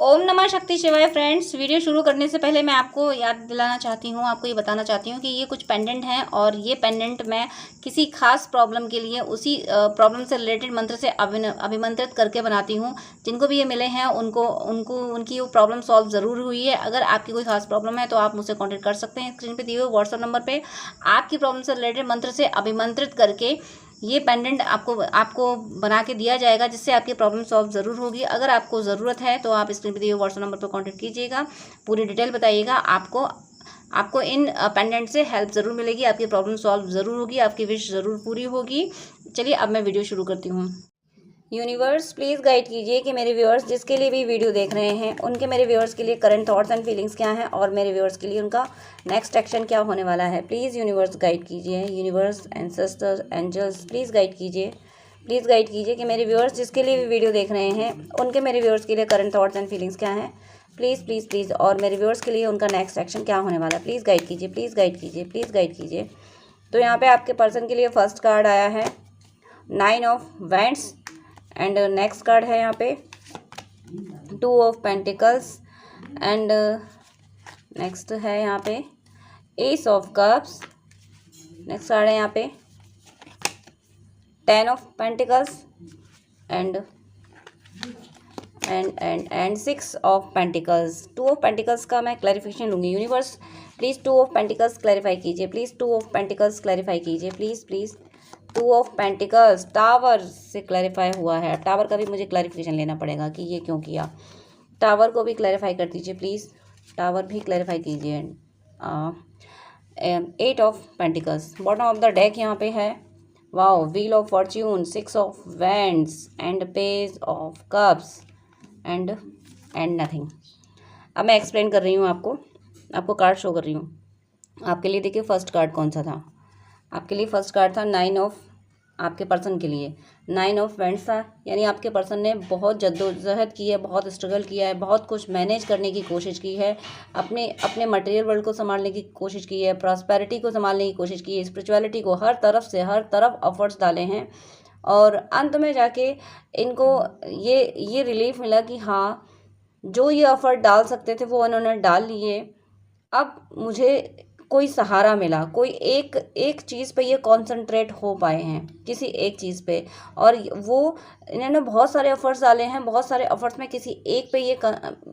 ओम नमः शक्ति शिवाय। फ्रेंड्स, वीडियो शुरू करने से पहले मैं आपको याद दिलाना चाहती हूँ, आपको ये बताना चाहती हूँ कि ये कुछ पेंडेंट हैं और ये पेंडेंट मैं किसी खास प्रॉब्लम के लिए उसी प्रॉब्लम से रिलेटेड मंत्र से अभिमंत्रित करके बनाती हूँ। जिनको भी ये मिले हैं उनको उनको उनकी वो प्रॉब्लम सॉल्व ज़रूर हुई है। अगर आपकी कोई खास प्रॉब्लम है तो आप मुझसे कॉन्टेक्ट कर सकते हैं। स्क्रीन पर दिए हुए व्हाट्सअप नंबर पर आपकी प्रॉब्लम से रिलेटेड मंत्र से अभिमंत्रित करके ये पेंडेंट आपको बना के दिया जाएगा, जिससे आपकी प्रॉब्लम सॉल्व ज़रूर होगी। अगर आपको ज़रूरत है तो आप स्क्रीन पर दिए हुए व्हाट्सएप नंबर पर कॉन्टैक्ट कीजिएगा, पूरी डिटेल बताइएगा। आपको इन पेंडेंट से हेल्प ज़रूर मिलेगी, आपकी प्रॉब्लम सॉल्व ज़रूर होगी, आपकी विश ज़रूर पूरी होगी। चलिए अब मैं वीडियो शुरू करती हूँ। यूनिवर्स प्लीज़ गाइड कीजिए कि मेरे व्यूअर्स जिसके लिए भी वीडियो देख रहे हैं उनके मेरे व्यूअर्स के लिए करंट थॉट्स एंड फीलिंग्स क्या हैं और मेरे व्यूअर्स के लिए उनका नेक्स्ट एक्शन क्या होने वाला है। प्लीज़ यूनिवर्स गाइड कीजिए। Universe, ancestors, angels please guide कीजिए। प्लीज़ गाइड कीजिए कि मेरे व्यूअर्स जिसके लिए भी वीडियो देख रहे हैं उनके मेरे व्यूअर्स के लिए करंट थॉट्स एंड फीलिंग्स क्या हैं। प्लीज़ प्लीज़ प्लीज़ और मेरे व्यूअर्स के लिए उनका नेक्स्ट एक्शन क्या होने वाला है। प्लीज़ गाइड कीजिए, प्लीज़ गाइड कीजिए, प्लीज़ गाइड कीजिए। तो यहाँ पे आपके पर्सन के लिए फर्स्ट कार्ड आया है 9 of wands and next card है यहाँ पे 2 ऑफ पेंटिकल्स एंड नेक्स्ट है यहाँ पे S of cups. Next card है यहाँ पे 10 of pentacles and 6 of pentacles. 2 of pentacles का मैं क्लैरिफिकेशन लूँगी। Universe please 2 of pentacles clarify कीजिए। प्लीज़ 2 ऑफ पेंटिकल्स क्लैरिफाई कीजिए। Please please 2 of pentacles tower से क्लैरिफाई हुआ है। टावर का भी मुझे क्लैरिफिकेशन लेना पड़ेगा कि ये क्यों किया। टावर को भी क्लैरिफाई कर दीजिए प्लीज़। टावर भी क्लैरिफाई कीजिए। 8 of pentacles. Bottom of the deck यहाँ पे है wow, wheel of Fortune, 6 of wands and page of cups and nothing. अब मैं एक्सप्लेन कर रही हूँ, आपको कार्ड शो कर रही हूँ। आपके लिए देखिए फर्स्ट कार्ड कौन सा था। आपके लिए फर्स्ट कार्ड था 9 ऑफ, आपके पर्सन के लिए 9 ऑफ वैंड्स था। यानी आपके पर्सन ने बहुत जद्दोजहद की है, बहुत स्ट्रगल किया है, बहुत कुछ मैनेज करने की कोशिश की है, अपने मटेरियल वर्ल्ड को संभालने की कोशिश की है, प्रॉस्पेरिटी को संभालने की कोशिश की है, स्पिरिचुअलिटी को हर तरफ एफर्ट्स डाले हैं और अंत में जाके इनको ये रिलीफ मिला कि हाँ, जो ये एफर्ट डाल सकते थे वो इन्होंने डाल लिए। अब मुझे कोई सहारा मिला, कोई एक चीज़ पे ये कंसंट्रेट हो पाए हैं, किसी एक चीज़ पे। और वो इन्होंने बहुत सारे एफर्ट्स डाले हैं, बहुत सारे एफर्ट्स में किसी एक पे ये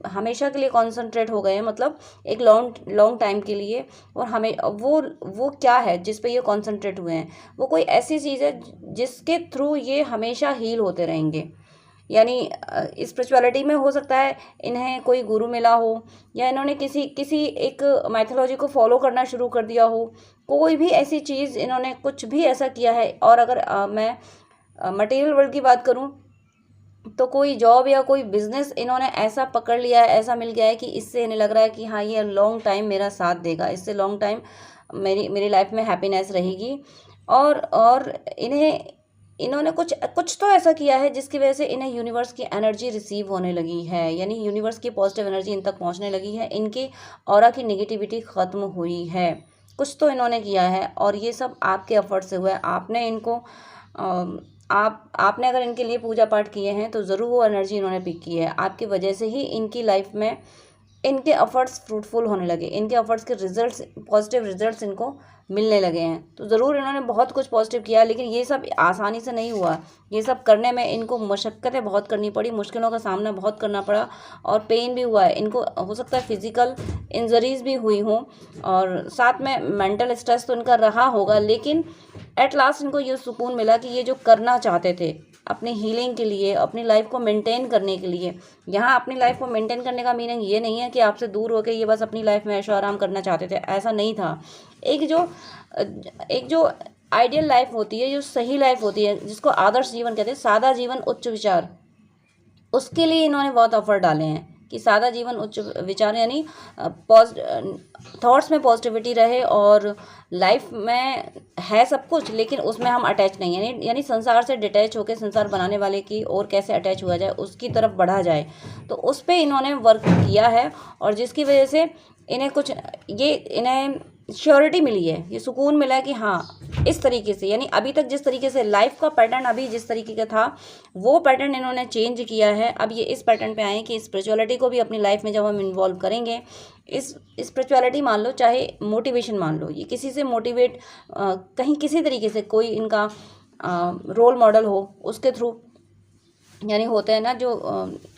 हमेशा के लिए कंसंट्रेट हो गए हैं, मतलब एक लॉन्ग टाइम के लिए। और हमें वो क्या है जिस पे ये कंसंट्रेट हुए हैं, वो कोई ऐसी चीज़ है जिसके थ्रू ये हमेशा हील होते रहेंगे। यानी स्पिरिचुअलिटी में हो सकता है इन्हें कोई गुरु मिला हो, या इन्होंने किसी एक मैथोलॉजी को फॉलो करना शुरू कर दिया हो। कोई भी ऐसी चीज़ इन्होंने कुछ भी ऐसा किया है। और अगर मैं मटेरियल वर्ल्ड की बात करूं तो कोई जॉब या कोई बिजनेस इन्होंने ऐसा पकड़ लिया है, ऐसा मिल गया है कि इससे इन्हें लग रहा है कि हाँ, ये लॉन्ग टाइम मेरा साथ देगा, इससे लॉन्ग टाइम मेरी लाइफ में हैप्पीनेस रहेगी। और इन्होंने कुछ तो ऐसा किया है जिसकी वजह से इन्हें यूनिवर्स की एनर्जी रिसीव होने लगी है। यानी यूनिवर्स की पॉजिटिव एनर्जी इन तक पहुंचने लगी है, इनकी ऑरा की नेगेटिविटी ख़त्म हुई है। कुछ तो इन्होंने किया है और ये सब आपके एफर्ट से हुआ है। आपने इनको आपने अगर इनके लिए पूजा पाठ किए हैं तो ज़रूर वो एनर्जी इन्होंने पिक की है। आपकी वजह से ही इनकी लाइफ में इनके एफर्ट्स फ्रूटफुल होने लगे, इनके एफर्ट्स के रिजल्ट्स, पॉजिटिव रिजल्ट्स इनको मिलने लगे हैं। तो ज़रूर इन्होंने बहुत कुछ पॉजिटिव किया, लेकिन ये सब आसानी से नहीं हुआ। ये सब करने में इनको मशक्क़तें बहुत करनी पड़ी, मुश्किलों का सामना बहुत करना पड़ा और पेन भी हुआ है। इनको हो सकता है फिज़िकल इंजरीज़ भी हुई हों और साथ में मेंटल स्ट्रेस तो इनका रहा होगा, लेकिन एट लास्ट इनको ये सुकून मिला कि ये जो करना चाहते थे अपनी हीलिंग के लिए, अपनी लाइफ को मेंटेन करने के लिए। यहाँ अपनी लाइफ को मेंटेन करने का मीनिंग ये नहीं है कि आपसे दूर होकर ये बस अपनी लाइफ में ऐशो आराम करना चाहते थे, ऐसा नहीं था। एक जो आइडियल लाइफ होती है, जो सही लाइफ होती है, जिसको आदर्श जीवन कहते हैं, सादा जीवन उच्च विचार, उसके लिए इन्होंने बहुत एफर्ट डाले हैं कि सादा जीवन उच्च विचार, यानी थॉट्स में पॉजिटिविटी रहे और लाइफ में है सब कुछ लेकिन उसमें हम अटैच नहीं है। यानी संसार से डिटैच होकर संसार बनाने वाले की और कैसे अटैच हुआ जाए, उसकी तरफ बढ़ा जाए, तो उस पर इन्होंने वर्क किया है। और जिसकी वजह से इन्हें श्योरिटी मिली है, ये सुकून मिला है कि हाँ इस तरीके से, यानी अभी तक जिस तरीके से लाइफ का पैटर्न अभी जिस तरीके का था वो पैटर्न इन्होंने चेंज किया है। अब ये इस पैटर्न पे आए हैं कि स्पिरिचुअलिटी को भी अपनी लाइफ में जब हम इन्वॉल्व करेंगे, इस स्पिरिचुअलिटी मान लो चाहे मोटिवेशन मान लो, ये किसी से मोटिवेट कहीं किसी तरीके से कोई इनका रोल मॉडल हो उसके थ्रू, यानी होते हैं ना जो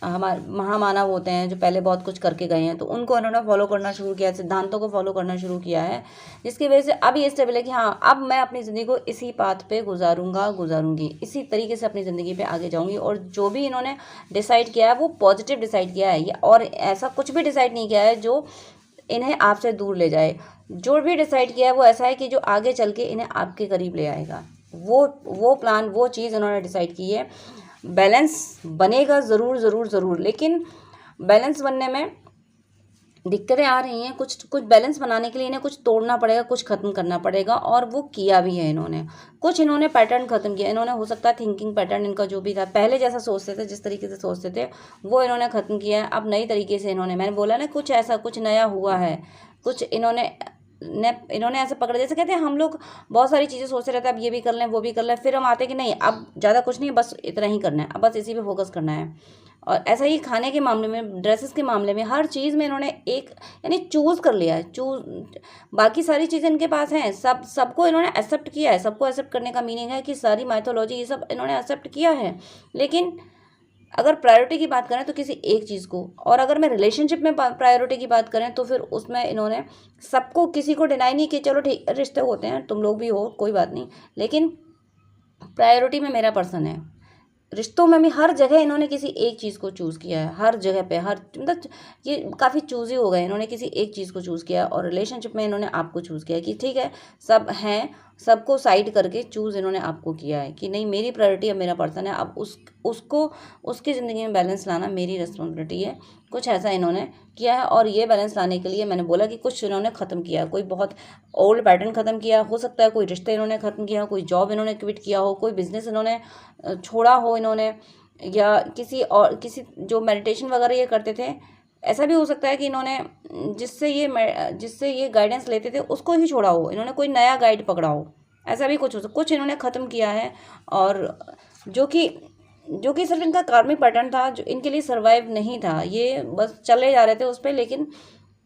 हमारे महामानव होते हैं जो पहले बहुत कुछ करके गए हैं, तो उनको इन्होंने फॉलो करना शुरू किया, सिद्धांतों को फॉलो करना शुरू किया है, जिसकी वजह से अब ये स्टेबल है कि हाँ अब मैं अपनी ज़िंदगी को इसी पाथ पे गुजारूंगी, इसी तरीके से अपनी ज़िंदगी पे आगे जाऊंगी। और जो भी इन्होंने डिसाइड किया है वो पॉजिटिव डिसाइड किया है, और ऐसा कुछ भी डिसाइड नहीं किया है जो इन्हें आपसे दूर ले जाए। जो भी डिसाइड किया है वो ऐसा है कि जो आगे चल के इन्हें आपके करीब ले आएगा, वो प्लान वो चीज़ इन्होंने डिसाइड की है। बैलेंस बनेगा ज़रूर, लेकिन बैलेंस बनने में दिक्कतें आ रही हैं। कुछ बैलेंस बनाने के लिए इन्हें कुछ तोड़ना पड़ेगा, कुछ ख़त्म करना पड़ेगा, और वो किया भी है इन्होंने। कुछ इन्होंने पैटर्न ख़त्म किया इन्होंने, हो सकता है थिंकिंग पैटर्न इनका जो भी था पहले जैसा सोचते थे, जिस तरीके से सोचते थे वो इन्होंने ख़त्म किया है। अब नई तरीके से मैंने बोला ना कुछ ऐसा कुछ नया हुआ है, कुछ इन्होंने ऐसे पकड़, जैसे कहते हैं हम लोग बहुत सारी चीज़ें सोचते रहते हैं, अब ये भी कर लें वो भी कर लें, फिर हम आते हैं कि नहीं अब ज़्यादा कुछ नहीं, बस इतना ही करना है, अब बस इसी पे फोकस करना है। और ऐसा ही खाने के मामले में, ड्रेसेस के मामले में, हर चीज़ में इन्होंने एक यानी चूज़ कर लिया है। बाकी सारी चीज़ें इनके पास हैं, सबको इन्होंने एक्सेप्ट किया है। सबको एक्सेप्ट करने का मीनिंग है कि सारी माइथोलॉजी ये सब इन्होंने एक्सेप्ट किया है। लेकिन अगर प्रायोरिटी की बात करें तो किसी एक चीज़ को, और अगर मैं रिलेशनशिप में प्रायोरिटी की बात करें तो फिर उसमें इन्होंने सबको, किसी को डिनाई नहीं कि चलो ठीक रिश्ते होते हैं, तुम लोग भी हो कोई बात नहीं, लेकिन प्रायोरिटी में मेरा पर्सन है। रिश्तों में भी हर जगह इन्होंने किसी एक चीज़ को चूज़ किया है, हर जगह पे, हर मतलब ये काफ़ी चूज़ी हो गए, इन्होंने किसी एक चीज़ को चूज़ किया। और रिलेशनशिप में इन्होंने आपको चूज़ किया कि ठीक है सब हैं, सबको साइड करके चूज़ इन्होंने आपको किया है कि नहीं मेरी प्रायोरिटी अब मेरा पर्सन है, अब उसको उसकी ज़िंदगी में बैलेंस लाना मेरी रिस्पॉन्सिबिलिटी है। कुछ ऐसा इन्होंने किया है, और ये बैलेंस लाने के लिए मैंने बोला कि कुछ इन्होंने ख़त्म किया, कोई बहुत ओल्ड पैटर्न ख़त्म किया, हो सकता है कोई रिश्ते इन्होंने ख़त्म किया, कोई जॉब इन्होंने क्विट किया हो, कोई बिज़नेस इन्होंने छोड़ा हो इन्होंने, या किसी जो मेडिटेशन वगैरह ये करते थे, ऐसा भी हो सकता है कि इन्होंने जिससे ये गाइडेंस लेते थे उसको ही छोड़ा हो, इन्होंने कोई नया गाइड पकड़ा हो, ऐसा भी कुछ हो सकता। कुछ इन्होंने ख़त्म किया है, और जो कि सिर्फ इनका कार्मिक पैटर्न था, जो इनके लिए सर्वाइव नहीं था, ये बस चले जा रहे थे उस पर, लेकिन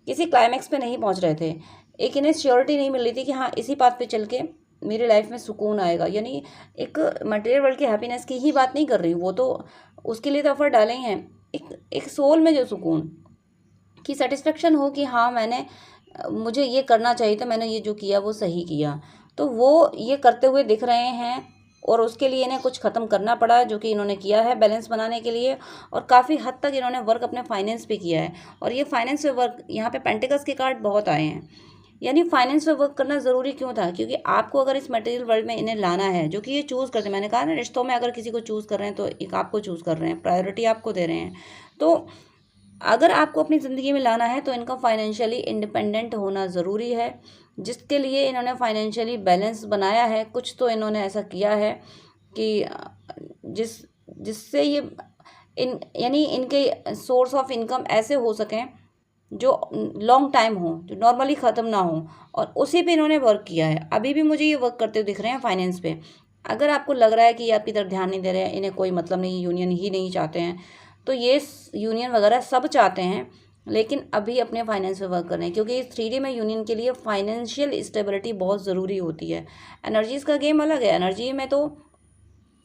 किसी क्लाइमैक्स पे नहीं पहुंच रहे थे। एक इन्हें श्योरिटी नहीं मिल रही थी कि हाँ इसी बात पे चल के मेरी लाइफ में सुकून आएगा, यानी एक मटेरियल वर्ल्ड की हैप्पीनेस की ही बात नहीं कर रही हूँ, वो तो उसके लिए तो एफर्ट डाले ही हैं। एक सोल में जो सुकून की सेटिस्फेक्शन हो कि हाँ मुझे ये करना चाहिए था, मैंने ये जो किया वो सही किया, तो वो ये करते हुए दिख रहे हैं। और उसके लिए इन्हें कुछ ख़त्म करना पड़ा, जो कि इन्होंने किया है बैलेंस बनाने के लिए, और काफ़ी हद तक इन्होंने वर्क अपने फाइनेंस पे किया है। और ये फाइनेंस पे वर्क, यहाँ पे पेंटिकल्स के कार्ड बहुत आए हैं, यानी फाइनेंस पे वर्क करना ज़रूरी क्यों था, क्योंकि आपको अगर इस मटेरियल वर्ल्ड में इन्हें लाना है, जो कि ये चूज़ करते हैं, मैंने कहा ना रिश्तों में अगर किसी को चूज़ कर रहे हैं तो एक आपको चूज़ कर रहे हैं, प्रायोरिटी आपको दे रहे हैं, तो अगर आपको अपनी ज़िंदगी में लाना है तो इनका फाइनेंशियली इंडिपेंडेंट होना ज़रूरी है, जिसके लिए इन्होंने फाइनेंशियली बैलेंस बनाया है। कुछ तो इन्होंने ऐसा किया है कि जिससे ये यानी इनके सोर्स ऑफ इनकम ऐसे हो सकें जो लॉन्ग टाइम हो, जो नॉर्मली ख़त्म ना हो, और उसी पे इन्होंने वर्क किया है। अभी भी मुझे ये वर्क करते हुए दिख रहे हैं फाइनेंस पे। अगर आपको लग रहा है कि ये आपकी तरफ ध्यान नहीं दे रहे हैं, इन्हें कोई मतलब नहीं, यूनियन ही नहीं चाहते हैं, तो ये यूनियन वगैरह सब चाहते हैं, लेकिन अभी अपने फाइनेंस पे वर्क कर रहे हैं, क्योंकि इस 3D में यूनियन के लिए फाइनेंशियल स्टेबिलिटी बहुत ज़रूरी होती है। एनर्जीज़ का गेम अलग है, एनर्जी में तो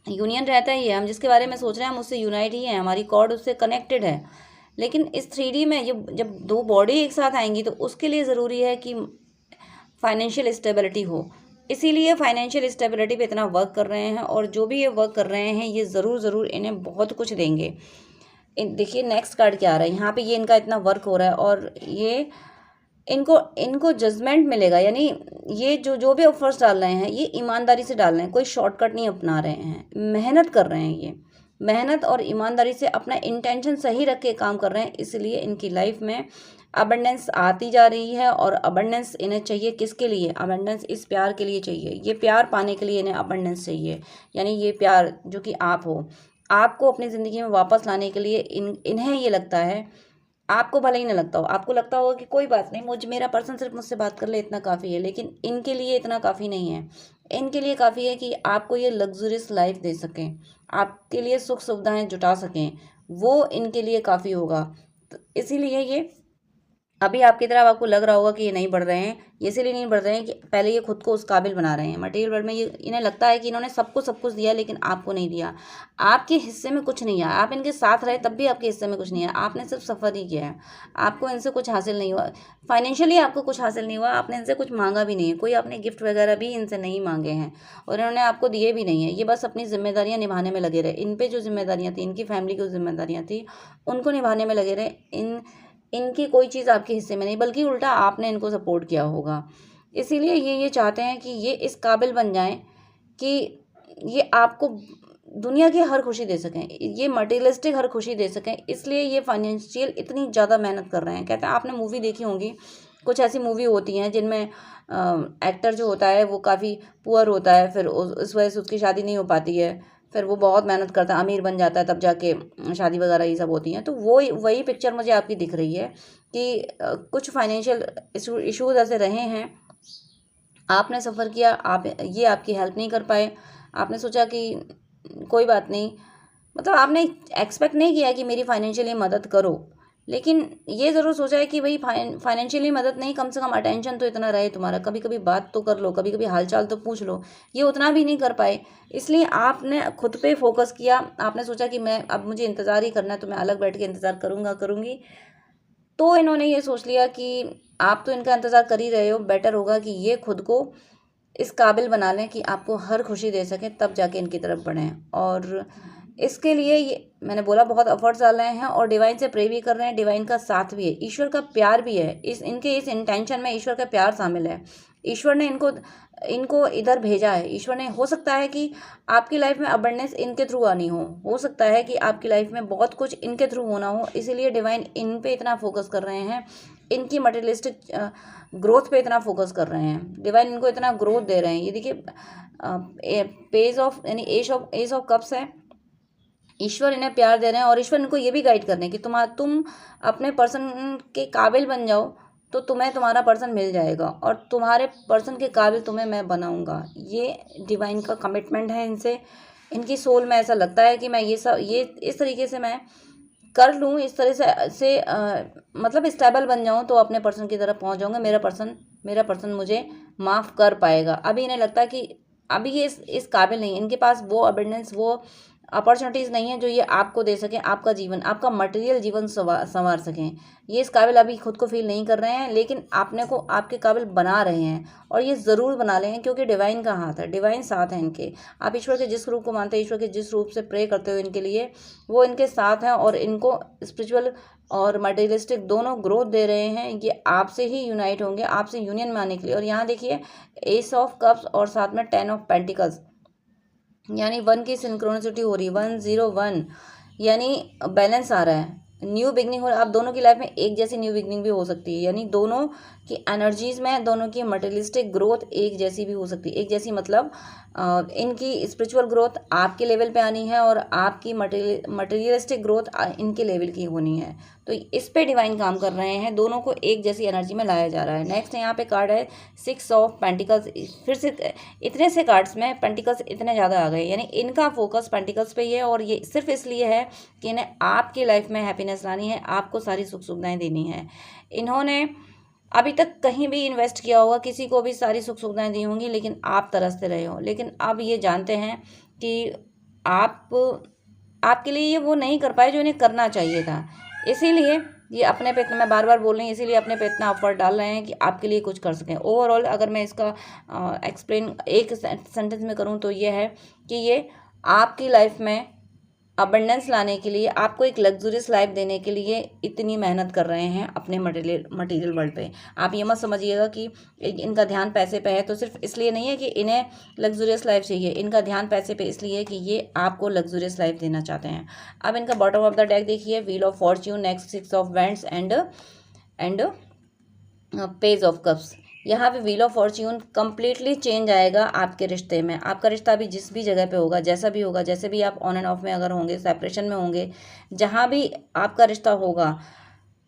यूनियन रहता ही है, हम जिसके बारे में सोच रहे हैं हम उससे यूनाइट ही हैं, हमारी कॉर्ड उससे कनेक्टेड है। लेकिन इस 3D में ये जब दो बॉडी एक साथ आएंगी तो उसके लिए ज़रूरी है कि फाइनेंशियल स्टेबिलिटी हो, इसीलिए फाइनेंशियल स्टेबिलिटी पे इतना वर्क कर रहे हैं। और जो भी ये वर्क कर रहे हैं ये ज़रूर इन्हें बहुत कुछ देंगे। देखिए नेक्स्ट कार्ड क्या आ रहा है यहाँ पे, ये इनका इतना वर्क हो रहा है, और ये इनको जजमेंट मिलेगा, यानी ये जो भी ऑफर्स डाल रहे हैं ये ईमानदारी से डाल रहे हैं, कोई शॉर्टकट नहीं अपना रहे हैं, मेहनत कर रहे हैं, ये मेहनत और ईमानदारी से अपना इंटेंशन सही रख के काम कर रहे हैं, इसलिए इनकी लाइफ में अबंडेंस आती जा रही है। और अबंडेंस इन्हें चाहिए किसके लिए, अबंडेंस इस प्यार के लिए चाहिए, ये प्यार पाने के लिए इन्हें अबंडेंस चाहिए, यानी ये प्यार जो कि आप हो, आपको अपनी ज़िंदगी में वापस लाने के लिए इन्हें ये लगता है आपको भले ही ना लगता हो, आपको लगता होगा कि कोई बात नहीं, मेरा पर्सन सिर्फ मुझसे बात कर ले इतना काफ़ी है, लेकिन इनके लिए इतना काफ़ी नहीं है। इनके लिए काफ़ी है कि आपको ये लग्जरियस लाइफ दे सकें, आपके लिए सुख सुविधाएं जुटा सकें, वो इनके लिए काफ़ी होगा। तो इसीलिए ये अभी आपकी तरफ आपको लग रहा होगा कि ये नहीं बढ़ रहे हैं, ये इसीलिए नहीं बढ़ रहे हैं कि पहले ये खुद को उस काबिल बना रहे हैं। मटेरियल वर्ल्ड में ये इन्हें लगता है कि इन्होंने सबको सब कुछ दिया, लेकिन आपको नहीं दिया, आपके हिस्से में कुछ नहीं आया। आप इनके साथ रहे तब भी आपके हिस्से में कुछ नहीं आया, आपने सिर्फ सफ़र ही किया है, आपको इनसे कुछ हासिल नहीं हुआ, फाइनेंशियली आपको कुछ हासिल नहीं हुआ, आपने इनसे कुछ मांगा भी नहीं है, कोई आपने गिफ्ट वगैरह भी इनसे नहीं मांगे हैं और इन्होंने आपको दिए भी नहीं है। ये बस अपनी जिम्मेदारियाँ निभाने में लगे रहे, इन पे जो जिम्मेदारियाँ थी, इनकी फैमिली की जिम्मेदारियाँ थी, उनको निभाने में लगे रहे। इनकी कोई चीज़ आपके हिस्से में नहीं, बल्कि उल्टा आपने इनको सपोर्ट किया होगा। इसीलिए ये चाहते हैं कि ये इस काबिल बन जाएं कि ये आपको दुनिया की हर खुशी दे सकें, ये मटेरियलिस्टिक हर खुशी दे सकें, इसलिए ये फाइनेंशियल इतनी ज़्यादा मेहनत कर रहे हैं। कहते हैं, आपने मूवी देखी होंगी, कुछ ऐसी मूवी होती हैं जिनमें एक्टर जो होता है वो काफ़ी पुअर होता है, फिर उस वजह से उसकी शादी नहीं हो पाती है, फिर वो बहुत मेहनत करता है, अमीर बन जाता है, तब जाके शादी वगैरह ये सब होती हैं। तो वो वही पिक्चर मुझे आपकी दिख रही है कि कुछ फाइनेंशियल इशूज़ ऐसे रहे हैं, आपने सफ़र किया, आप ये आपकी हेल्प नहीं कर पाए, आपने सोचा कि कोई बात नहीं, मतलब आपने एक्सपेक्ट नहीं किया कि मेरी फाइनेंशियली मदद करो, लेकिन ये ज़रूर सोचा है कि भाई फाइनेंशियली मदद नहीं, कम से कम अटेंशन तो इतना रहे तुम्हारा, कभी कभी बात तो कर लो, कभी कभी हालचाल तो पूछ लो। ये उतना भी नहीं कर पाए, इसलिए आपने खुद पे फोकस किया। आपने सोचा कि मैं अब मुझे इंतज़ार ही करना है, तो मैं अलग बैठ के इंतज़ार करूँगी। तो इन्होंने ये सोच लिया कि आप तो इनका इंतज़ार कर ही रहे हो, बेटर होगा कि ये खुद को इस काबिल बना लें कि आपको हर खुशी दे सकें, तब जाके इनकी तरफ बढ़ें। और इसके लिए ये मैंने बोला बहुत एफर्ट्स डाल रहे हैं और डिवाइन से प्रे भी कर रहे हैं, डिवाइन का साथ भी है, ईश्वर का प्यार भी है, इस इंटेंशन में ईश्वर का प्यार शामिल है। ईश्वर ने इनको इनको इधर भेजा है। ईश्वर ने, हो सकता है कि आपकी लाइफ में अबंडेंस इनके थ्रू आनी हो सकता है कि आपकी लाइफ में बहुत कुछ इनके थ्रू होना हो, इसीलिए डिवाइन इन पे इतना फोकस कर रहे हैं, इनकी मटेरियलिस्टिक ग्रोथ पे इतना फोकस कर रहे हैं, डिवाइन इनको इतना ग्रोथ दे रहे हैं। ये देखिए, पेज ऑफ यानी एज ऑफ कप्स है, ईश्वर इन्हें प्यार दे रहे हैं और ईश्वर इनको ये भी गाइड कर रहे हैं कि तुम अपने पर्सन के काबिल बन जाओ, तो तुम्हें तुम्हारा पर्सन मिल जाएगा और तुम्हारे पर्सन के काबिल तुम्हें मैं बनाऊंगा। ये डिवाइन का कमिटमेंट है इनसे, इनकी सोल में ऐसा लगता है कि मैं ये इस तरीके से मैं कर लूँ, इस तरह से मतलब स्टेबल बन जाऊँ, तो अपने पर्सन की तरफ पहुँच जाऊँगा, मेरा पर्सन मुझे माफ़ कर पाएगा। अभी इन्हें लगता है कि अभी ये इस काबिल नहीं है, इनके पास वो अबंडेंस, वो अपॉर्चुनिटीज़ नहीं है जो ये आपको दे सकें, आपका जीवन, आपका मटेरियल जीवन संवार सकें। ये इस काबिल अभी खुद को फील नहीं कर रहे हैं, लेकिन आपने को आपके काबिल बना रहे हैं और ये ज़रूर बना रहे हैं, क्योंकि डिवाइन का हाथ है, डिवाइन साथ है इनके। आप ईश्वर के जिस रूप को मानते हैं, ईश्वर के जिस रूप से प्रे करते हो इनके लिए, वो इनके साथ हैं और इनको स्पिरिचुअल और मटेरियलिस्टिक दोनों ग्रोथ दे रहे हैं। ये आपसे ही यूनाइट होंगे, आपसे यूनियन में आने के लिए। और यहाँ देखिए, एस ऑफ कप्स और साथ में 10 ऑफ पेंटिकल्स, यानी 1 की सिंक्रोनिसिटी हो रही है, 101, यानी बैलेंस आ रहा है, न्यू बिगनिंग हो रहा है। आप दोनों की लाइफ में एक जैसी न्यू बिगनिंग भी हो सकती है, यानी दोनों की एनर्जीज में, दोनों की मटेरियलिस्टिक ग्रोथ एक जैसी भी हो सकती है। एक जैसी मतलब इनकी स्पिरिचुअल ग्रोथ आपके लेवल पे आनी है और आपकी मटेरियलिस्टिक ग्रोथ इनके लेवल की होनी है। तो इस पे डिवाइन काम कर रहे हैं, दोनों को एक जैसी एनर्जी में लाया जा रहा है। नेक्स्ट यहाँ पे कार्ड है 6 ऑफ पेंटिकल्स। फिर से इतने से कार्ड्स में पेंटिकल्स इतने ज़्यादा आ गए, यानी इनका फोकस पेंटिकल्स पे ही है और ये सिर्फ इसलिए है कि इन्हें आपकी लाइफ में हैप्पीनेस लानी है, आपको सारी सुख सुविधाएँ देनी है। इन्होंने अभी तक कहीं भी इन्वेस्ट किया होगा, किसी को भी सारी सुख सुविधाएं दी होंगी, लेकिन आप तरसते रहे हो। लेकिन अब ये जानते हैं कि आप आपके लिए ये वो नहीं कर पाए जो इन्हें करना चाहिए था, इसीलिए ये अपने पे इतना, मैं बार बार बोल रही हूँ, इसीलिए अपने पे इतना एफर्ट डाल रहे हैं कि आपके लिए कुछ कर सकें। ओवरऑल अगर मैं इसका एक्सप्लेन एक सेंटेंस में करूँ तो ये है कि ये आपकी लाइफ में अबंडेंस लाने के लिए, आपको एक लग्जरियस लाइफ देने के लिए इतनी मेहनत कर रहे हैं अपने मटेरियल वर्ल्ड पे। आप ये मत समझिएगा कि इनका ध्यान पैसे पे है, तो सिर्फ इसलिए नहीं है कि इन्हें लग्जरियस लाइफ चाहिए, इनका ध्यान पैसे पे इसलिए है कि ये आपको लग्जरियस लाइफ देना चाहते हैं। अब इनका बॉटम ऑफ द डेक देखिए, wheel of Fortune, next 6 of wands and page of cups. यहाँ पे wheel of Fortune completely change आएगा आपके रिश्ते में। आपका रिश्ता अभी जिस भी जगह पे होगा, जैसा भी होगा, जैसे भी आप ऑन एंड ऑफ में अगर होंगे, सेपरेशन में होंगे, जहाँ भी आपका रिश्ता होगा,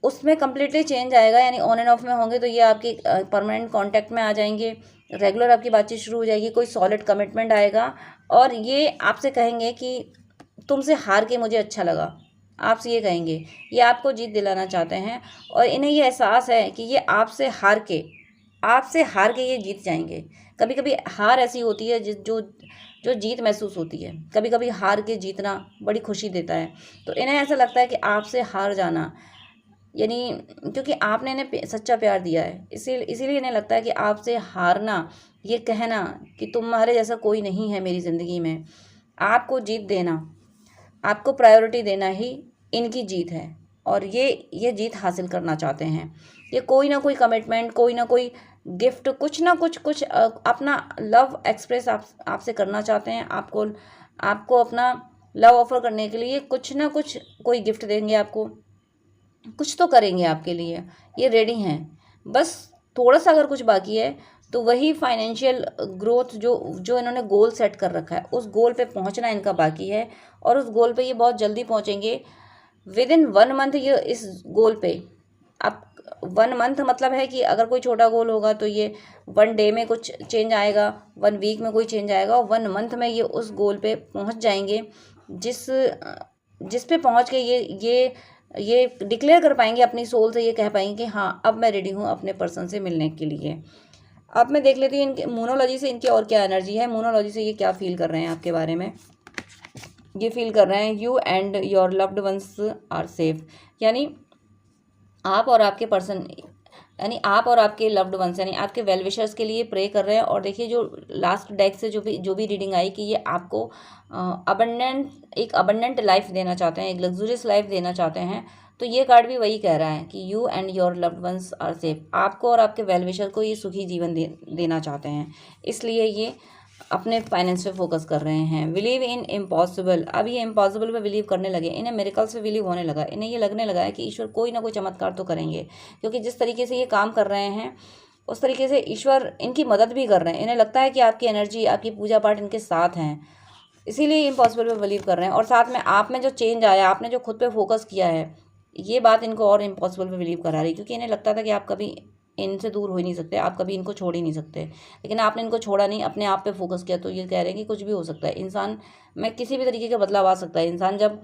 उसमें कम्प्लीटली चेंज आएगा, यानी ऑन एंड ऑफ में होंगे तो ये आपके परमानेंट कांटेक्ट में आ जाएंगे, रेगुलर आपकी बातचीत शुरू हो जाएगी, कोई सॉलिड कमिटमेंट आएगा और ये आपसे कहेंगे कि तुमसे हार के मुझे अच्छा लगा, आपसे ये कहेंगे, ये आपको जीत दिलाना चाहते हैं और इन्हें ये एहसास है कि ये आपसे हार के ये जीत जाएंगे। कभी कभी हार ऐसी होती है जो जीत महसूस होती है, कभी कभी हार के जीतना बड़ी खुशी देता है। तो इन्हें ऐसा लगता है कि आपसे हार जाना, यानी क्योंकि आपने इन्हें सच्चा प्यार दिया है, इसीलिए इन्हें लगता है कि आपसे हारना, ये कहना कि तुम्हारे जैसा कोई नहीं है मेरी ज़िंदगी में, आपको जीत देना, आपको प्रायोरिटी देना ही इनकी जीत है और ये जीत हासिल करना चाहते हैं। ये कोई ना कोई कमिटमेंट, कोई ना कोई गिफ्ट, कुछ ना कुछ अपना लव एक्सप्रेस आपसे करना चाहते हैं। आपको अपना लव ऑफर करने के लिए कुछ ना कुछ कोई गिफ्ट देंगे, आपको कुछ तो करेंगे आपके लिए, ये रेडी हैं। बस थोड़ा सा अगर कुछ बाकी है तो वही फाइनेंशियल ग्रोथ जो इन्होंने गोल सेट कर रखा है, उस गोल पे पहुंचना इनका बाकी है और उस गोल पे ये बहुत जल्दी पहुंचेंगे। विद इन 1 मंथ ये इस गोल पे, अब 1 मंथ मतलब है कि अगर कोई छोटा गोल होगा तो ये 1 डे में कुछ चेंज आएगा, 1 वीक में कोई चेंज आएगा और 1 मंथ में ये उस गोल पे पहुंच जाएंगे जिस पे पहुंच के ये डिक्लेयर कर पाएंगे अपनी सोल से, ये कह पाएंगे कि हाँ अब मैं रेडी हूँ अपने पर्सन से मिलने के लिए। अब मैं देख लेती हूँ इनके मोनोलॉजी से इनकी और क्या एनर्जी है, मोनोलॉजी से ये क्या फील कर रहे हैं आपके बारे में। ये फील कर रहे हैं you and your loved ones are safe, यानी आप और आपके पर्सन, यानी आप और आपके लव्ड वंस, यानी आपके वेल विशर्स के लिए प्रे कर रहे हैं। और देखिए जो लास्ट डेक से जो भी रीडिंग आई कि ये आपको एक अबंडेंट लाइफ देना चाहते हैं, एक लग्जूरियस लाइफ देना चाहते हैं। तो ये कार्ड भी वही कह रहा है कि you and your loved ones are safe, आपको और आपके वेल विशर को ये सुखी जीवन देना चाहते हैं, इसलिए ये अपने फाइनेंस पे फोकस कर रहे हैं। बिलीव इन इम्पॉसिबल, अब ये इम्पॉसिबल पे बिलीव करने लगे, इन्हें मिरेकल्स पे बिलीव होने लगा, इन्हें ये लगने लगा है कि ईश्वर कोई ना कोई चमत्कार तो करेंगे, क्योंकि जिस तरीके से ये काम कर रहे हैं उस तरीके से ईश्वर इनकी मदद भी कर रहे हैं। इन्हें लगता है कि आपकी एनर्जी, आपकी पूजा पाठ इनके साथ हैं, इसीलिए इम्पॉसिबल पे बिलीव कर रहे हैं। और साथ में आप में जो चेंज आया, आपने जो खुद पे फोकस किया है, ये बात इनको और इम्पॉसिबल पे बिलीव करा रही, क्योंकि इन्हें लगता था कि आप कभी इनसे दूर हो ही नहीं सकते, आप कभी इनको छोड़ ही नहीं सकते, लेकिन आपने इनको छोड़ा नहीं, अपने आप पे फोकस किया। तो ये कह रहे हैं कि कुछ भी हो सकता है, इंसान में किसी भी तरीके का बदलाव आ सकता है। इंसान जब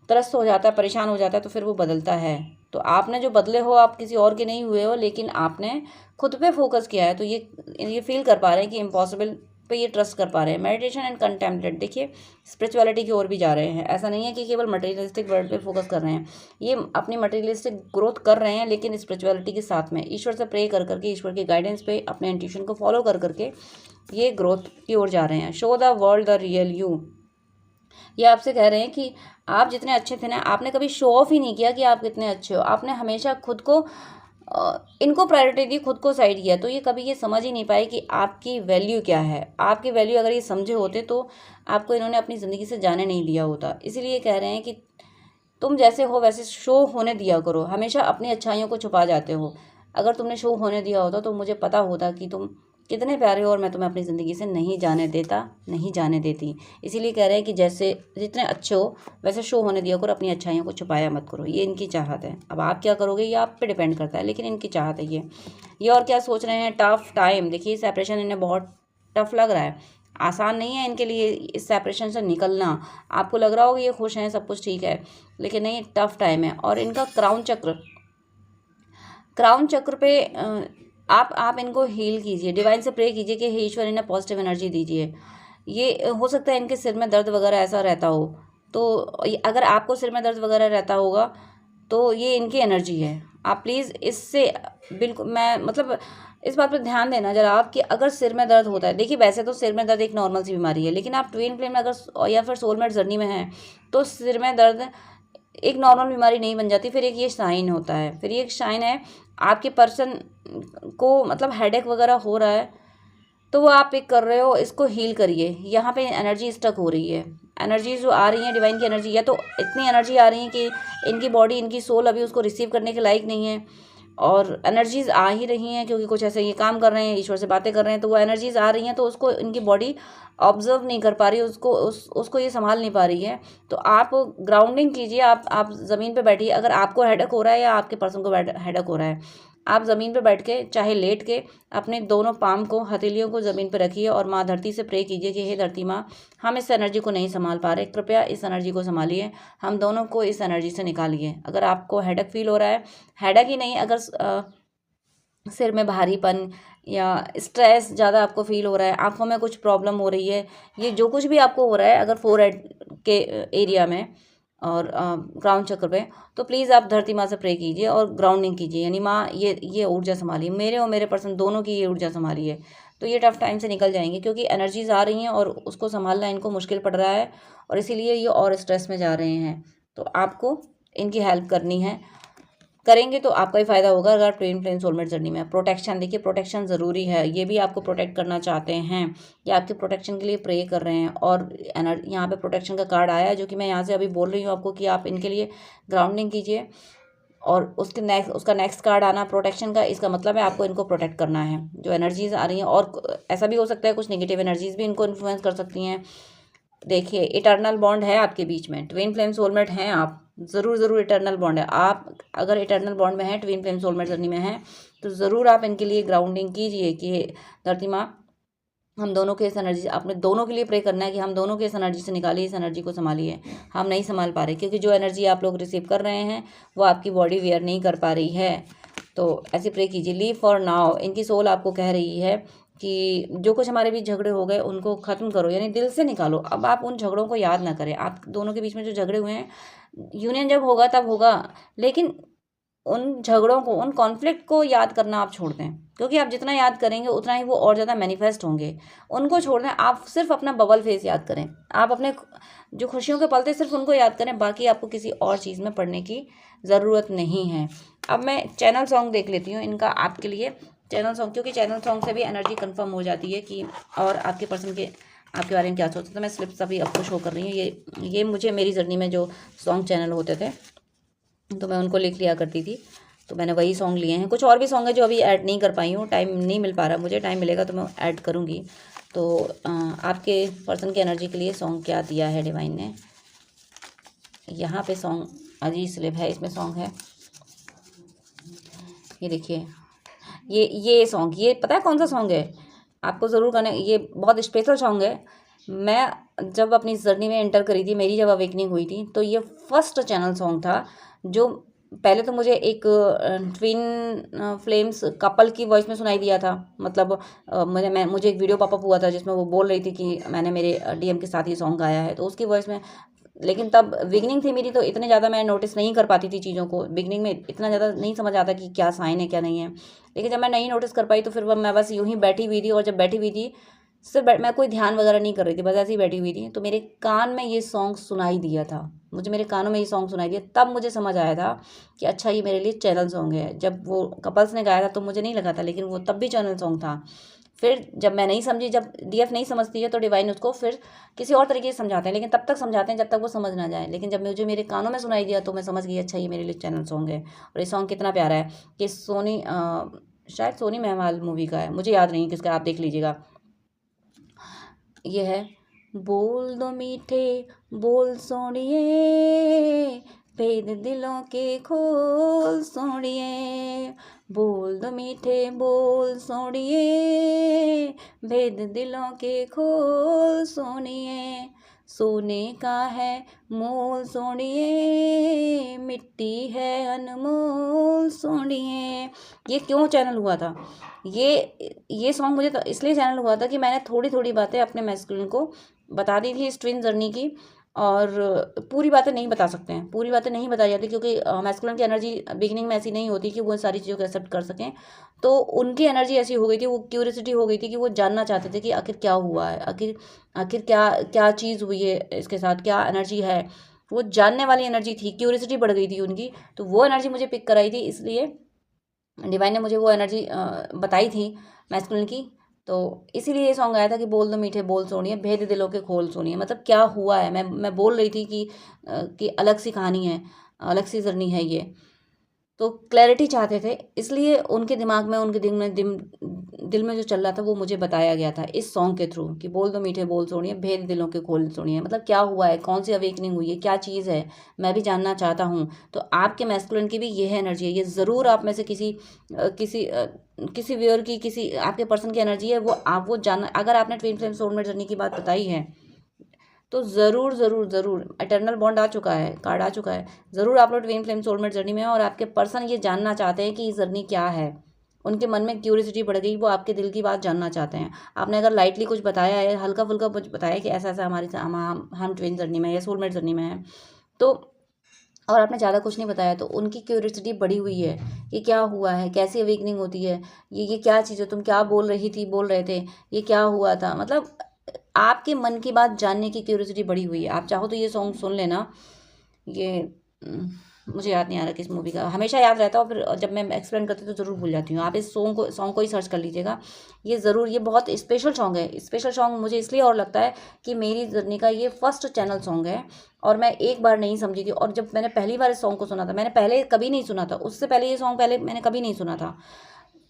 त्रस्त हो जाता है, परेशान हो जाता है, तो फिर वो बदलता है। तो आपने जो बदले हो, आप किसी और के नहीं हुए हो, लेकिन आपने खुद पे फोकस किया है। तो ये फील कर पा रहे हैं कि इम्पॉसिबल पे ये ट्रस्ट कर पा रहे हैं। मेडिटेशन एंड कंटेम्पलेट, देखिए स्पिरिचुअलिटी की ओर भी जा रहे हैं। ऐसा नहीं है कि केवल मटेरियलिस्टिक वर्ल्ड पे फोकस कर रहे हैं, ये अपनी मटेरियलिस्टिक ग्रोथ कर रहे हैं, लेकिन स्पिरिचुअलिटी के साथ में ईश्वर से प्रे कर करके, ईश्वर के गाइडेंस पे, अपने इंट्यूशन को फॉलो कर करके ये ग्रोथ की ओर जा रहे हैं। Show the world the real you, ये आपसे कह रहे हैं कि आप जितने अच्छे थे ना, आपने कभी शो ऑफ ही नहीं किया कि आप कितने अच्छे हो, आपने हमेशा खुद को इनको प्रायोरिटी दी, खुद को साइड किया। तो ये कभी ये समझ ही नहीं पाए कि आपकी वैल्यू क्या है। आपकी वैल्यू अगर ये समझे होते तो आपको इन्होंने अपनी ज़िंदगी से जाने नहीं दिया होता। इसीलिए कह रहे हैं कि तुम जैसे हो वैसे शो होने दिया करो, हमेशा अपनी अच्छाइयों को छुपा जाते हो। अगर तुमने शो होने दिया होता तो मुझे पता होता कि तुम कितने प्यारे हो और मैं तुम्हें अपनी ज़िंदगी से नहीं जाने देता, नहीं जाने देती। इसीलिए कह रहे हैं कि जैसे जितने अच्छे हो वैसे शो होने दिया करो, अपनी अच्छाइयों को छुपाया मत करो। ये इनकी चाहत है। अब आप क्या करोगे ये आप पे डिपेंड करता है, लेकिन इनकी चाहत है ये और क्या सोच रहे हैं। टफ टाइम, देखिए सेपरेशन इन्हें बहुत टफ लग रहा है, आसान नहीं है इनके लिए इस सेपरेशन से निकलना। आपको लग रहा होगा ये खुश हैं, सब कुछ ठीक है, लेकिन नहीं, टफ टाइम है। और इनका क्राउन चक्र पे आप इनको हील कीजिए, डिवाइन से प्रे कीजिए कि हे ईश्वर इन्हें पॉजिटिव एनर्जी दीजिए। ये हो सकता है इनके सिर में दर्द वगैरह ऐसा रहता हो, तो अगर आपको सिर में दर्द वगैरह रहता होगा तो ये इनकी एनर्जी है। आप प्लीज़ इससे बिल्कुल, मैं मतलब इस बात पर ध्यान देना जरा आप कि अगर सिर में दर्द होता है, देखिए वैसे तो सिर में दर्द एक नॉर्मल सी बीमारी है, लेकिन आप ट्विन फ्लेम अगर या फिर सोलमेट जर्नी में हैं तो सिर में दर्द एक नॉर्मल बीमारी नहीं बन जाती, फिर एक ये साइन होता है। फिर ये एक साइन है आपके पर्सन को मतलब हेडेक वगैरह हो रहा है, तो वो आप पिक कर रहे हो, इसको हील करिए। यहाँ पे एनर्जी स्टक हो रही है, एनर्जी जो आ रही है डिवाइन की एनर्जी, या तो इतनी एनर्जी आ रही है कि इनकी बॉडी, इनकी सोल अभी उसको रिसीव करने के लायक नहीं है, और एनर्जीज आ ही रही हैं क्योंकि कुछ ऐसे ये काम कर रहे हैं, ईश्वर से बातें कर रहे हैं, तो वो एनर्जीज आ रही हैं, तो उसको इनकी बॉडी ऑब्जर्व नहीं कर पा रही है, उसको ये संभाल नहीं पा रही है, तो आप ग्राउंडिंग कीजिए। आप ज़मीन पे बैठिए। अगर आपको हेडेक हो रहा है या आपके पर्सन को हेडेक हो रहा है, आप ज़मीन पे बैठ के चाहे लेट के अपने दोनों पाम को, हथेलियों को ज़मीन पे रखिए और माँ धरती से प्रे कीजिए कि हे धरती माँ, हम इस एनर्जी को नहीं संभाल पा रहे, कृपया इस एनर्जी को संभालिए, हम दोनों को इस एनर्जी से निकालिए। अगर आपको हेडेक फील हो रहा है, हेडेक ही नहीं, अगर सिर में भारीपन या स्ट्रेस ज़्यादा आपको फील हो रहा है, आंखों में कुछ प्रॉब्लम हो रही है, ये जो कुछ भी आपको हो रहा है, अगर फोरहेड के एरिया में और ग्राउंड चक्र पे, तो प्लीज़ आप धरती माँ से प्रे कीजिए और ग्राउंडिंग कीजिए, यानी माँ ये ऊर्जा संभालिए, मेरे और मेरे पर्सन दोनों की ये ऊर्जा संभालिए। तो ये टफ टाइम से निकल जाएंगे, क्योंकि एनर्जीज आ रही हैं और उसको संभालना इनको मुश्किल पड़ रहा है और इसीलिए ये और स्ट्रेस में जा रहे हैं। तो आपको इनकी हेल्प करनी है, करेंगे तो आपका ही फायदा होगा। अगर ट्विन फ्लेम सोलमेट जर्नी में प्रोटेक्शन, देखिए प्रोटेक्शन ज़रूरी है, ये भी आपको प्रोटेक्ट करना चाहते हैं या आपके प्रोटेक्शन के लिए प्रे कर रहे हैं। और यहाँ पे प्रोटेक्शन का कार्ड आया है, जो कि मैं यहाँ से अभी बोल रही हूँ आपको कि आप इनके लिए ग्राउंडिंग कीजिए। और उसका नेक्स्ट कार्ड आना प्रोटेक्शन का, इसका मतलब है आपको इनको प्रोटेक्ट करना है। जो एनर्जीज आ रही हैं, और ऐसा भी हो सकता है कुछ नेगेटिव एनर्जीज भी इनको इन्फ्लुएंस कर सकती हैं। देखिए इटर्नल बॉन्ड है आपके बीच में, ट्विन फ्लेम सोलमेट हैं आप, ज़रूर इटर्नल बॉन्ड है। आप अगर इटर्नल बॉन्ड में हैं, ट्विन फ्लेम सोलमेट जर्नी में हैं, तो ज़रूर आप इनके लिए ग्राउंडिंग कीजिए कि धरती माँ, हम दोनों के इस एनर्जी, आपने दोनों के लिए प्रे करना है कि हम दोनों के इस एनर्जी से निकालिए, इस एनर्जी को संभालिए, हम नहीं संभाल पा रहे, क्योंकि जो एनर्जी आप लोग रिसीव कर रहे हैं वो आपकी बॉडी वेयर नहीं कर पा रही है। तो ऐसे प्रे कीजिए। लीव फॉर नाउ, इनकी सोल आपको कह रही है कि जो कुछ हमारे बीच झगड़े हो गए उनको ख़त्म करो, यानी दिल से निकालो। अब आप उन झगड़ों को याद ना करें। आप दोनों के बीच में जो झगड़े हुए हैं, यूनियन जब होगा तब होगा, लेकिन उन झगड़ों को, उन कॉन्फ्लिक्ट को याद करना आप छोड़ दें, क्योंकि आप जितना याद करेंगे उतना ही वो और ज़्यादा मैनिफेस्ट होंगे। उनको छोड़ दें, आप सिर्फ अपना बबल फेस याद करें। आप अपने जो खुशियों के पल थे सिर्फ उनको याद करें, बाकी आपको किसी और चीज़ में पढ़ने की ज़रूरत नहीं है। अब मैं चैनल सॉन्ग देख लेती हूँ इनका आपके लिए, चैनल सॉन्ग, क्योंकि चैनल सॉन्ग से भी एनर्जी कंफर्म हो जाती है कि और आपके पर्सन के आपके बारे में क्या सोचते हैं। तो मैं स्लिप्स अभी आपको शो कर रही हूँ। ये मुझे मेरी जर्नी में जो सॉन्ग चैनल होते थे तो मैं उनको लिख लिया करती थी, तो मैंने वही सॉन्ग लिए हैं। कुछ और भी सॉन्ग है जो अभी ऐड नहीं कर पाई हूँ, टाइम नहीं मिल पा रहा मुझे, टाइम मिलेगा तो मैं ऐड करूँगी। तो आपके पर्सन की एनर्जी के लिए सॉन्ग क्या दिया है डिवाइन ने, यहाँ पे सॉन्ग अजी स्लिप है, इसमें सॉन्ग है, ये देखिए, ये सॉन्ग, ये पता है कौन सा सॉन्ग है आपको ज़रूर करना, ये बहुत स्पेशल सॉन्ग है। मैं जब अपनी जर्नी में एंटर करी थी, मेरी जब अवेकनिंग हुई थी, तो ये फर्स्ट चैनल सॉन्ग था। जो पहले तो मुझे एक ट्विन फ्लेम्स कपल की वॉइस में सुनाई दिया था, मतलब मुझे एक वीडियो पॉपअप हुआ था जिसमें वो बोल रही थी कि मैंने मेरे डीएम के साथ ये सॉन्ग गाया है, तो उसकी वॉइस में। लेकिन तब बिगनिंग थी मेरी, तो इतने ज़्यादा मैं नोटिस नहीं कर पाती थी चीज़ों को, बिगनिंग में इतना ज़्यादा नहीं समझ आता कि क्या साइन है क्या नहीं है। लेकिन जब मैं नहीं नोटिस कर पाई तो फिर वह मैं बस यूं ही बैठी हुई थी, और जब बैठी हुई थी सिर्फ मैं कोई ध्यान वगैरह नहीं कर रही थी, बस ऐसे ही बैठी हुई थी, तो मेरे कान में ये सॉन्ग सुनाई दिया था, मुझे मेरे कानों में ये सॉन्ग सुनाई दिया, तब मुझे समझ आया था कि अच्छा ये मेरे लिए चैनल सॉन्ग है। जब वो कपल्स ने गाया था तो मुझे नहीं लगा था, लेकिन वो तब भी चैनल सॉन्ग था। फिर जब मैं नहीं समझी, जब डीएफ नहीं समझती है तो डिवाइन उसको फिर किसी और तरीके से समझाते हैं, लेकिन तब तक समझाते हैं जब तक वो समझ ना जाए। लेकिन जब मुझे मेरे कानों में सुनाई दिया तो मैं समझ गई, अच्छा ये मेरे लिए चैनल सॉन्ग है। और ये सॉन्ग कितना प्यारा है कि शायद सोनी मेहवाल मूवी का है, मुझे याद नहीं किसका, आप देख लीजिएगा। ये है, बोल दो मीठे बोल सोनिए, भेद दिलों के खोल सोनिए, बोल दो मीठे बोल सोनिए, भेद दिलों के खोल सोनिए, सोने का है मोल सोनिए, मिट्टी है अनमोल सोनिए। ये क्यों चैनल हुआ था, ये सॉन्ग मुझे तो इसलिए चैनल हुआ था कि मैंने थोड़ी थोड़ी बातें अपने मैस्कुलिन को बता दी थी इस ट्विन जर्नी की, और पूरी बातें नहीं बता सकते हैं, पूरी बातें नहीं बताई जाती, क्योंकि मैस्कुलिन की एनर्जी बिगिनिंग में ऐसी नहीं होती कि वो सारी चीज़ों को एक्सेप्ट कर सकें। तो उनकी एनर्जी ऐसी हो गई थी, वो क्यूरियोसिटी हो गई थी कि वो जानना चाहते थे कि आखिर क्या हुआ है, आखिर क्या क्या चीज़ हुई है इसके साथ, क्या एनर्जी है। वो जानने वाली एनर्जी थी, क्यूरियोसिटी बढ़ गई थी उनकी, तो वो एनर्जी मुझे पिक कराई थी, इसलिए डिवाइन ने मुझे वो एनर्जी बताई थी मैस्कुलिन की। तो इसीलिए ये सॉन्ग आया था कि बोल दो मीठे बोल सोनिए, भेद दिलों के खोल सोनिए। मतलब क्या हुआ है, मैं बोल रही थी कि अलग सी कहानी है, अलग सी जर्नी है ये, तो क्लैरिटी चाहते थे, इसलिए उनके दिमाग में, उनके दिल में जो चल रहा था वो मुझे बताया गया था इस सॉन्ग के थ्रू कि बोल दो मीठे बोल सोनिए, भेद दिलों के खोल सोनिए। मतलब क्या हुआ है, कौन सी अवेकनिंग हुई है, क्या चीज़ है, मैं भी जानना चाहता हूँ। तो आपके मैस्कुलिन की भी ये है एनर्जी है, ये ज़रूर आप में से किसी व्यूअर की, किसी आपके पर्सन की एनर्जी है, वो आप वो जानना। अगर आपने ट्विन फ्लेम सोलमेट जर्नी की बात बताई है तो ज़रूर ज़रूर ज़रूर इटर्नल बॉन्ड आ चुका है, कार्ड आ चुका है। ज़रूर आप लोग ट्विन फ्लेम सोलमेट जर्नी में हैं और आपके पर्सन ये जानना चाहते हैं कि ये जर्नी क्या है। उनके मन में क्यूरियोसिटी बढ़ गई, वो आपके दिल की बात जानना चाहते हैं। आपने अगर लाइटली कुछ बताया है, हल्का फुल्का कुछ बताया कि ऐसा ऐसा हमारी हम ट्विन जर्नी में या सोलमेट जर्नी में हैं, तो और आपने ज़्यादा कुछ नहीं बताया, तो उनकी क्यूरियोसिटी बढ़ी हुई है कि क्या हुआ है, कैसी अवेकनिंग होती है, ये क्या चीज़ है, तुम क्या बोल रही थी, बोल रहे थे, ये क्या हुआ था। मतलब आपके मन की बात जानने की क्यूरियोसिटी बढ़ी हुई है। आप चाहो तो ये सॉन्ग सुन लेना। ये मुझे याद नहीं आ रहा किस मूवी का, हमेशा याद रहता है और फिर जब मैं एक्सप्लेन करती हूँ तो ज़रूर भूल जाती हूँ। आप इस सॉन्ग को ही सर्च कर लीजिएगा। ये ज़रूर, ये बहुत स्पेशल सॉन्ग है। स्पेशल सॉन्ग मुझे इसलिए और लगता है कि मेरी जर्नी का ये फर्स्ट चैनल सॉन्ग है और मैं एक बार नहीं समझी थी। और जब मैंने पहली बार इस सॉन्ग को सुना था, मैंने पहले कभी नहीं सुना था, उससे पहले ये सॉन्ग पहले मैंने कभी नहीं सुना था।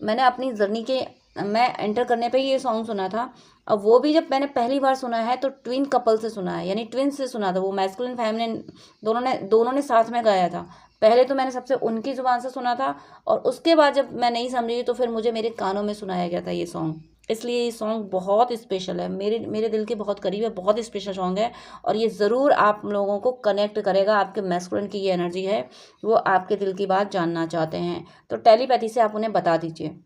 मैंने अपनी जर्नी के मैं एंटर करने पे ही ये सॉन्ग सुना था। अब वो भी जब मैंने पहली बार सुना है तो ट्विन कपल से सुना है, यानी ट्विन से सुना था। वो मैस्कुलिन फैमिलिन दोनों ने साथ में गाया था। पहले तो मैंने सबसे उनकी ज़ुबान से सुना था और उसके बाद जब मैं नहीं समझी तो फिर मुझे मेरे कानों में सुनाया गया था ये सॉन्ग। इसलिए ये सॉन्ग बहुत स्पेशल है, मेरे दिल के बहुत करीब है, बहुत स्पेशल सॉन्ग है। और ये ज़रूर आप लोगों को कनेक्ट करेगा। आपके मैस्कुलिन की ये एनर्जी है, वो आपके दिल की बात जानना चाहते हैं। तो टेलीपैथी से आप उन्हें बता दीजिए,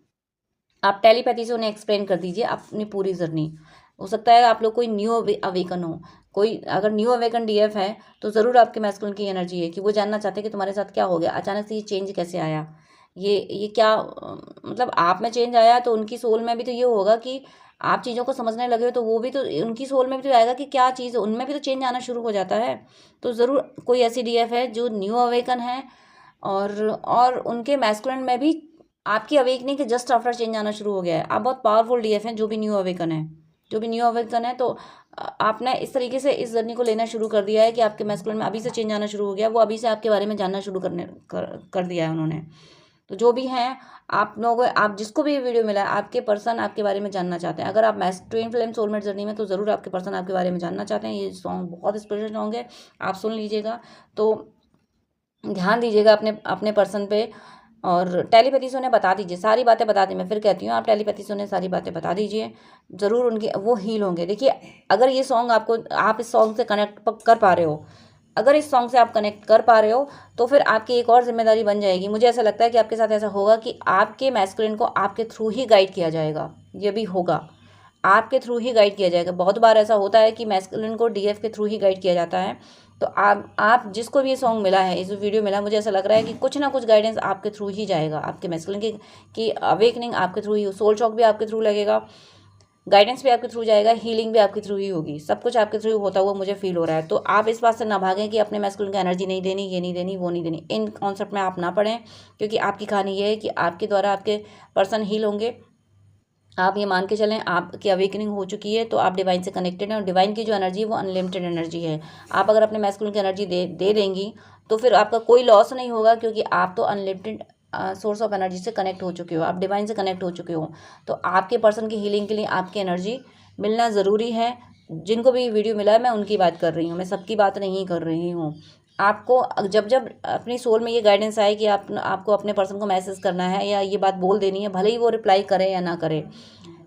आप टेलीपैथी से उन्हें एक्सप्लेन कर दीजिए अपनी पूरी जर्नी। हो सकता है आप लोग कोई न्यू अवेकन हो, कोई अगर न्यू अवेकन डीएफ है तो ज़रूर आपके मैस्कुलिन की एनर्जी है कि वो जानना चाहते हैं कि तुम्हारे साथ क्या हो गया, अचानक से ये चेंज कैसे आया, ये क्या मतलब आप में चेंज आया। तो उनकी सोल में भी तो ये होगा कि आप चीज़ों को समझने लगे हो, तो वो भी तो उनकी सोल में भी तो आएगा कि क्या चीज़, उनमें भी तो चेंज आना शुरू हो जाता है। तो ज़रूर कोई ऐसी डीएफ है जो न्यू अवेकन है और उनके मैस्कुलिन में भी आपकी अवेकनिंग के जस्ट आफ्टर चेंज आना शुरू हो गया है। आप बहुत पावरफुल डीएफ हैं, जो भी न्यू अवेकन है, जो भी न्यू अवेकन है। तो आपने इस तरीके से इस जर्नी को लेना शुरू कर दिया है कि आपके मैस्कुलिन में अभी से चेंज आना शुरू हो गया, वो अभी से आपके बारे में जानना शुरू कर दिया है उन्होंने। तो जो भी हैं आप लोग, आप जिसको भी वीडियो मिला है, आपके पर्सन आपके बारे में जानना चाहते हैं। अगर आप ट्विन फ्लेम सोलमेट जर्नी में, तो ज़रूर आपके पर्सन आपके बारे में जानना चाहते हैं। ये सॉन्ग बहुत स्पेशल सॉन्ग है, आप सुन लीजिएगा। तो ध्यान दीजिएगा अपने अपने पर्सन पे और टेलीपैथी से उन्हें बता दीजिए, सारी बातें बता दी। मैं फिर कहती हूँ, आप टेलीपैथी से उन्हें सारी बातें बता दीजिए, ज़रूर उनके वो हील होंगे। देखिए, अगर ये सॉन्ग आप इस सॉन्ग से कनेक्ट कर पा रहे हो, अगर इस सॉन्ग से आप कनेक्ट कर पा रहे हो, तो फिर आपकी एक और जिम्मेदारी बन जाएगी। मुझे ऐसा लगता है कि आपके साथ ऐसा होगा कि आपके मैस्कुलिन को आपके थ्रू ही गाइड किया जाएगा। ये भी होगा, आपके थ्रू ही गाइड किया जाएगा। बहुत बार ऐसा होता है कि मैस्कुलिन को डीएफ के थ्रू ही गाइड किया जाता है। तो आप जिसको भी ये सॉन्ग मिला है, इस वीडियो मिला, मुझे ऐसा लग रहा है कि कुछ ना कुछ गाइडेंस आपके थ्रू ही जाएगा। आपके मैस्कुलिन की अवेकनिंग आपके थ्रू ही, सोल शॉक भी आपके थ्रू लगेगा, गाइडेंस भी आपके थ्रू जाएगा, हीलिंग भी आपके थ्रू ही होगी। सब कुछ आपके थ्रू होता हुआ मुझे फील हो रहा है। तो आप इस बात से ना भागें कि अपने मैस्कुलिन को एनर्जी नहीं देनी, ये नहीं देनी, वो नहीं देनी। इन कॉन्सेप्ट में आप ना पढ़ें, क्योंकि आपकी कहानी ये है कि आपके द्वारा आपके पर्सन हील होंगे। आप ये मान के चलें, आपकी अवेकनिंग हो चुकी है, तो आप डिवाइन से कनेक्टेड हैं और डिवाइन की जो एनर्जी है वो अनलिमिटेड एनर्जी है। आप अगर अपने मैस्कुलिन की एनर्जी दे देंगी तो फिर आपका कोई लॉस नहीं होगा, क्योंकि आप तो अनलिमिटेड सोर्स ऑफ एनर्जी से कनेक्ट हो चुके हो, आप डिवाइन से कनेक्ट हो चुके हो। तो आपके पर्सन की हीलिंग के लिए आपकी एनर्जी मिलना ज़रूरी है। जिनको भी वीडियो मिला है, मैं उनकी बात कर रही हूँ, मैं सबकी बात नहीं कर रही हूँ। आपको जब जब अपनी सोल में ये गाइडेंस आए कि आपको अपने पर्सन को मैसेज करना है या ये बात बोल देनी है, भले ही वो रिप्लाई करे या ना करे,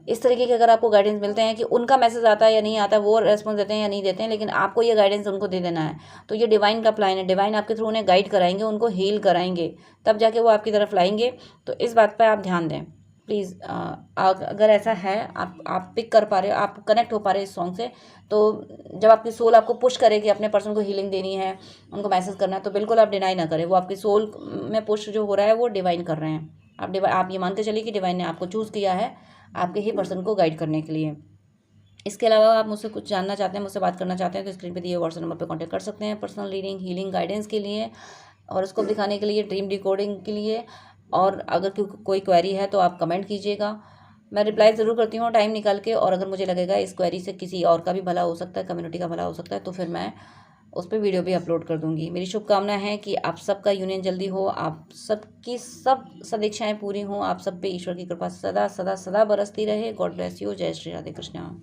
इस तरीके के अगर आपको गाइडेंस मिलते हैं कि उनका मैसेज आता है या नहीं आता, वो रेस्पॉन्स देते हैं या नहीं देते हैं, लेकिन आपको ये गाइडेंस उनको दे देना है, तो ये डिवाइन का प्लान है। डिवाइन आपके थ्रू उन्हें गाइड कराएंगे, उनको हील कराएंगे, तब जाके वो आपकी तरफ लाएंगे। तो इस बात पर आप ध्यान दें प्लीज़। अगर ऐसा है, आप पिक कर पा रहे हो, आप कनेक्ट हो पा रहे हो इस सॉन्ग से, तो जब आपकी सोल आपको पुश करे कि अपने पर्सन को हीलिंग देनी है, उनको मैसेज करना है, तो बिल्कुल आप डिनाई ना करें। वो आपकी सोल में पुश जो हो रहा है वो डिवाइन कर रहे हैं। आप ये मान के चलिए कि डिवाइन ने आपको चूज़ किया है आपके ही पर्सन को गाइड करने के लिए। इसके अलावा आप मुझसे कुछ जानना चाहते हैं, मुझसे बात करना चाहते हैं, तो स्क्रीन पे दिए व्हाट्सएप नंबर पर कांटेक्ट कर सकते हैं पर्सनल रीडिंग, हीलिंग, गाइडेंस के लिए, और उसको दिखाने के लिए, ड्रीम डिकोडिंग के लिए। और अगर कोई क्वेरी है तो आप कमेंट कीजिएगा, मैं रिप्लाई ज़रूर करती हूँ टाइम निकाल के। और अगर मुझे लगेगा इस क्वेरी से किसी और का भी भला हो सकता है, कम्युनिटी का भला हो सकता है, तो फिर मैं उस पर वीडियो भी अपलोड कर दूंगी। मेरी शुभकामना है कि आप सबका यूनियन जल्दी हो, आप सबकी सब सदिच्छाएं पूरी हों, आप सब पे ईश्वर की कृपा सदा सदा सदा बरसती रहे। God bless you. जय श्री राधे कृष्णा।